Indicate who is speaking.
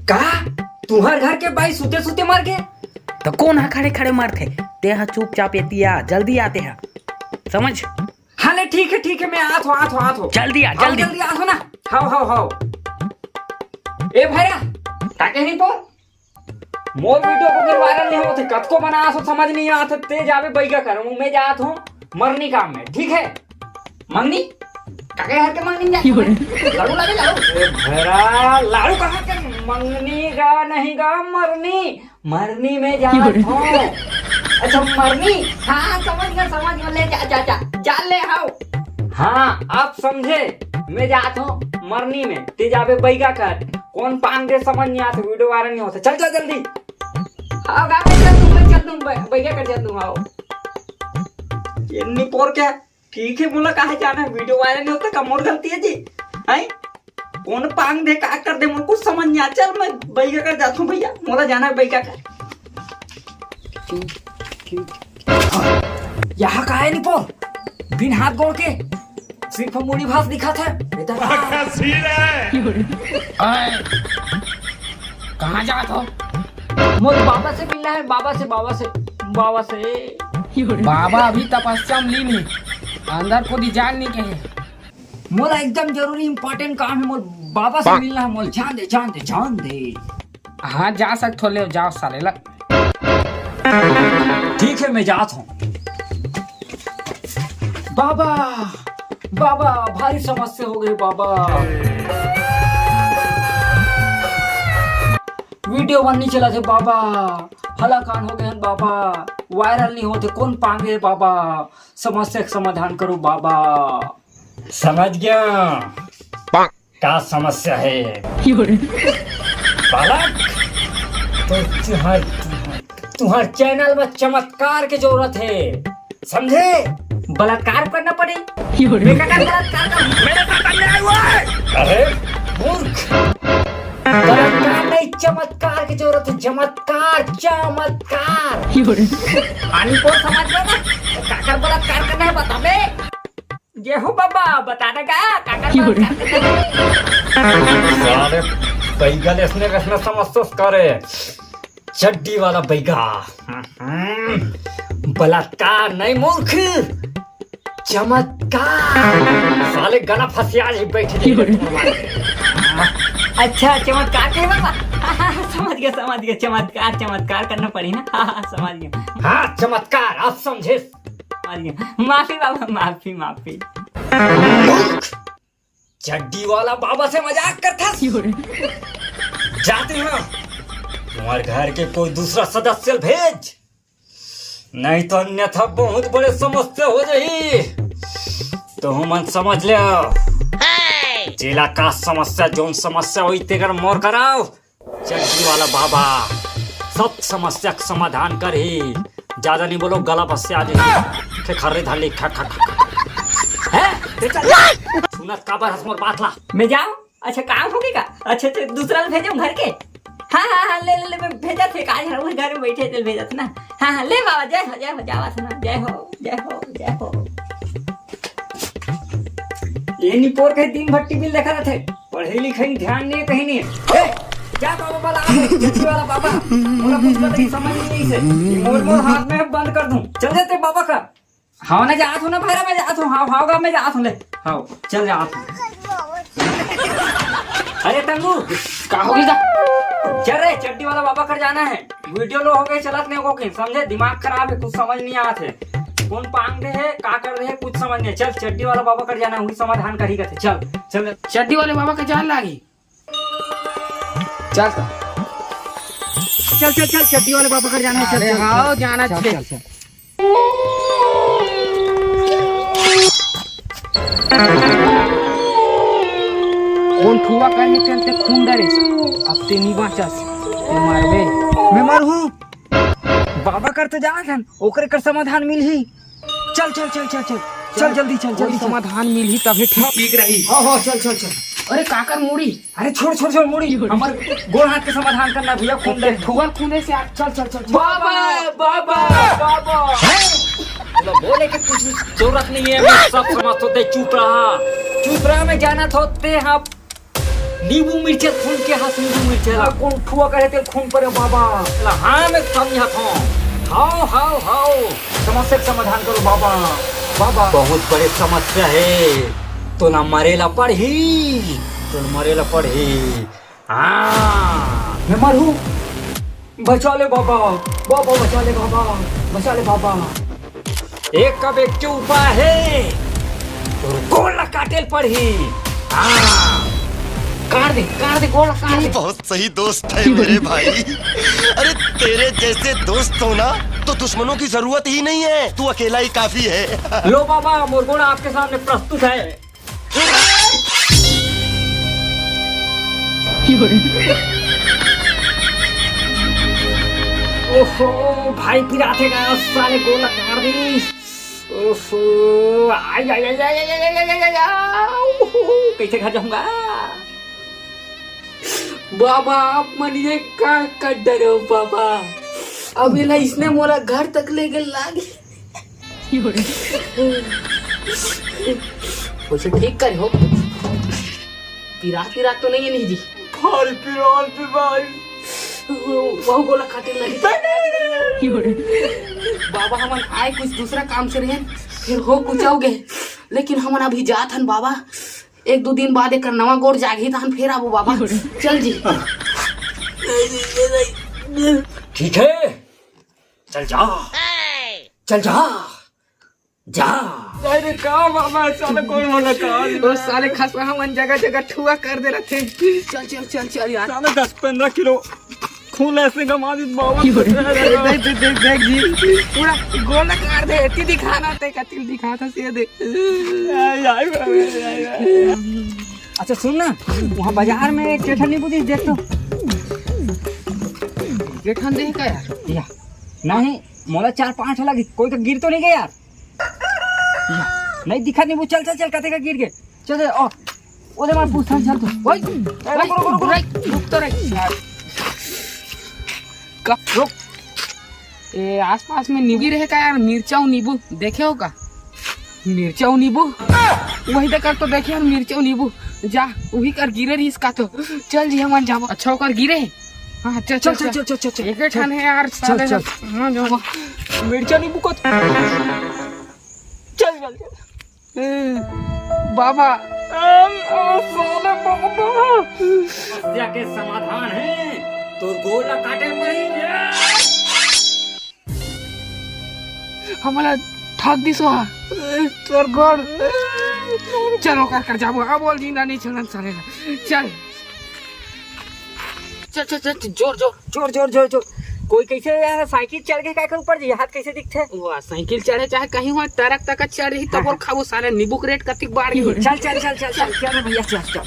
Speaker 1: का तुम्हार घर के भाई सुते सुते मर गए?
Speaker 2: तो कौन है खड़े खड़े मरते? ते हा चुपचाप एतिया जल्दी आते हैं, समझ?
Speaker 1: हाँ ले ठीक है मैं आत हो
Speaker 2: जल्दी आ जल्दी
Speaker 1: आत हो ना। हाउ ए भैया ताके नहीं पो मोर वीडियो को फिर वायरल नहीं होते कत को बना सो समझ नहीं आत ते जावे बैगा कर मैं जात हूं मरनी काम में, ठीक है? मंगनी काके घर के मंगनी जा लाड़ू लागे लाड़ू ए भैया लाड़ू कहां के मंगनी गा नहीं गा मरनी में जात हूं। अच्छा मरनी, हाँ समझ गया ले जा ले आओ। हाँ आप समझे, मैं जाता हूँ मरनी में ते जावे बैगा कर कौन पांग दे समझ नहीं आता, वीडियो वायरल नहीं होता। चल जल्दी आओ गाँव में चल दूँ बैगा कर चल दूँ। आओ ये नहीं पोर क्या ठीक है बोला कहा जाना है, वीडियो वायरल नहीं होता कम और गलती है जी है कौन पांग दे का कर दे मुझे कुछ समझ नहीं आता। चल मैं बैगा कर जाता हूँ भैया, मोला जाना है बैगा कर। यहाँ का है निपोर बिन हाथ गोड़ के सिर्फ मुड़ी भास दिखा था।
Speaker 2: कहाँ जात हो?
Speaker 1: मोर बाबा से मिलना है, बाबा से
Speaker 2: बाबा अभी तपस्या में लीन है, अंदर को दी जान नहीं कहे।
Speaker 1: मोला एकदम जरूरी इम्पोर्टेंट काम है, मोर बाबा से मिलना है। मोल जान दे।
Speaker 2: हाँ जा सकते हो, ले जाओ साले ला।
Speaker 1: ठीक है मैं जाता हूँ। बाबा भारी समस्या हो गई बाबा, वीडियो बन नहीं चला थे बाबा, हलाकान हो गए हैं बाबा, वायरल नहीं होते कौन पांगे बाबा, समस्या का समाधान करो बाबा। समझ गया क्या समस्या है बालक, तो तुम्हारे चैनल में चमत्कार की जरूरत है, समझे? बलात्कार करना पड़े। अरे मूर्ख, बलात्कार नहीं चमत्कार की जरूरत है, चमत्कार। पानी को समझ लो ना, काकर बलात्कार करना है बता बे। ये हो बाबा बताने का काकर सारे बैगल इसने कसना समझ करे चड्डी वाला बैगा। बलात्कार नहीं मूर्ख, चमत्कार। साले गला फंसिया ही बैठे अच्छा चमत्कार के बाबा। समझ गया चमत्कार करना पड़ी ना। समझ गया, हाँ चमत्कार आप समझे। समझ गया, माफी बाबा माफी। चड्डी वाला बाबा से मजाक करता। जाते हैं तुम्हारे घर के कोई दूसरा सदस्य भेज, नहीं तो अन्यथा बहुत बड़े समस्या हो जाही। तो हम समझ ले जिला का समस्या जोन समस्या हुई तेगर मोर कराओ। चड्डी वाला बाबा सब समस्या का समाधान कर ही, ज्यादा नहीं बोलो गला फंसिया जी खर्रे धाली खा है सुनत काबर हंस मोर बात ला। मैं जाऊं? अच्छा काम हो गया। अच्छा दूसरा भेजो घर के। हाँ ले मैं भेजा थे आज घर में बैठे थे भेजा था ना। हाँ ले बाबा जय हो जावा था ना। जय हो। ये निपोर के दिन भट्टी बिल देखा थे, पढ़े लिखे ध्यान नहीं कहीं नहीं। क्या बाबा वाला बाबा मोरा कुछ नहीं समझ नहीं से मोर हाथ में बंद कर दूं। चल जाते बाबा का। हाँ ना जात हूँ ना भैरा मैं जात हूँ। हाँ मैं जात हूँ ले। हाँ चल जात हूँ। अरे तंगू का हो गया? चल रे चड्डी वाला बाबा कर जाना है, वीडियो लो हो गए चलत नहीं होगी, समझे? दिमाग खराब है, कुछ समझ नहीं आते कौन पांग दे है का कर रहे है कुछ समझ नहीं। चल चड्डी वाला बाबा कर जाना, वही समाधान कर ही करते। चल
Speaker 2: चड्डी वाले बाबा का जान लागी। चल
Speaker 1: चड्डी वाले बाबा कर जाना है।
Speaker 2: चल हाँ जाना चाहिए। कौन ठुआ करने चलते खून डरे अब ते नहीं बाँचस ते मारबे।
Speaker 1: मैं मरहूं बाबा करते जा हन ओकरे कर समाधान मिल ही। चल जल्दी चल
Speaker 2: समाधान मिल ही तभी ठीक रही।
Speaker 1: हाँ चल।
Speaker 2: अरे काकर मुड़ी,
Speaker 1: अरे छोड़ मुड़ी, हमार गोड़ हाथ के समाधान करना भैया। खून डरे
Speaker 2: ठुआ खूने से चल
Speaker 1: बाबा बोले कि कुछ जरूरत नहीं है, मैं सब समझ होते। चुप रहा मैं जाना थोते। हाँ नींबू मिर्चे खून के हाथ नींबू मिर्चे ला कौन ठुआ करे ते खून पर बाबा ला हाँ मैं समझा था हाओ हाओ हाओ समस्या का समाधान करो बाबा बाबा बहुत बड़ी समस्या है तो ना मरेला पड़ी तो मरेला पड़ी हाँ मैं मरूं बचा ले बाबा बाबा बचा ले बाबा बचा ले बाबा एक का एक के उपाय है तो गोला काटेल पड़ी हाँ काट दे गोला काट दे
Speaker 3: बहुत सही दोस्त है मेरे भाई। अरे तेरे जैसे दोस्त हो ना तो दुश्मनों की जरूरत ही नहीं है, तू अकेला ही काफी है।
Speaker 1: लो बाबा मोर गोला आपके सामने प्रस्तुत है। ओहो भाई पिराते का साले गोला काट दी। ओहो आई आई आई आई आई आई आई आई आई कैसे घर जाऊंगा
Speaker 2: बाबा आप मनिए का कर डरो बाबा अभी ना इसने मोरा घर तक ले गए लागे कुछ ठीक कर हो पिरात तो नहीं है नहीं जी
Speaker 1: भाई पिरात भाई
Speaker 2: वो गोला काटे लगी बाबा हम आए कुछ दूसरा काम से रहे फिर हो कुछ आओगे लेकिन हम अभी जात हन बाबा एक दो दिन बाद एक नवा गोड़ जागी तहन फिर आबो बाबा चल जी
Speaker 1: ठीक है चल जा चल जा जा अरे का बाबा साले कौन वाला का
Speaker 2: वो साले खसवा हम जगह जगह ठुआ कर दे रहे थे चल चल चल चल यार
Speaker 1: साले 10-15 किलो खून ऐसे गमा दी बाबा
Speaker 2: देख जी पूरा गोला काट दे इतनी दिखाना ते कतिल दिखाता से दे
Speaker 1: अच्छा सुन ना वहाँ बाजार में एक जेठा नींबू दी देख तो
Speaker 2: जेठा देख का यार
Speaker 1: नहीं मोला 4-5 लगी कोई का गिर तो नहीं गया यार नहीं दिखा नींबू चल चल चल कते का गिर गए चल चल ओ ओदे मार पूछता चल तो ओए
Speaker 2: रुक तो रे रुक ए आसपास में नींबू रहे का यार मिर्चा नींबू देखे हो का मिर्चा नींबू वही तो कर तो देखे यार मिर्चा नींबू जा वही कर गिरे रही इसका तो चल जी हम जाओ अच्छा होकर गिरे हाँ चल चल चल चल चल चल एक ठान है यार
Speaker 1: चल चल
Speaker 2: हाँ जाओ
Speaker 1: मिर्चा नींबू को चल चल चल
Speaker 2: बाबा
Speaker 1: समस्या के समाधान है तो गोला काटे
Speaker 2: हमारा ठग दी सोहा तोर गोड़ चलो कर जाबो अब बोल जिंदा नहीं चलन चलेगा चल चल चल चल जोर जोर
Speaker 1: जोर जोर जोर जोर कोई कैसे यार साइकिल चढ़ के क्या ऊपर जी हाथ कैसे दिखते
Speaker 2: वाह साइकिल चढ़े चाहे कहीं हुआ तरक तक चढ़ रही तब और खाबो सारे नींबू के रेट कतिक बाढ़ गई
Speaker 1: चल चल चल चल चल चल भैया चल चल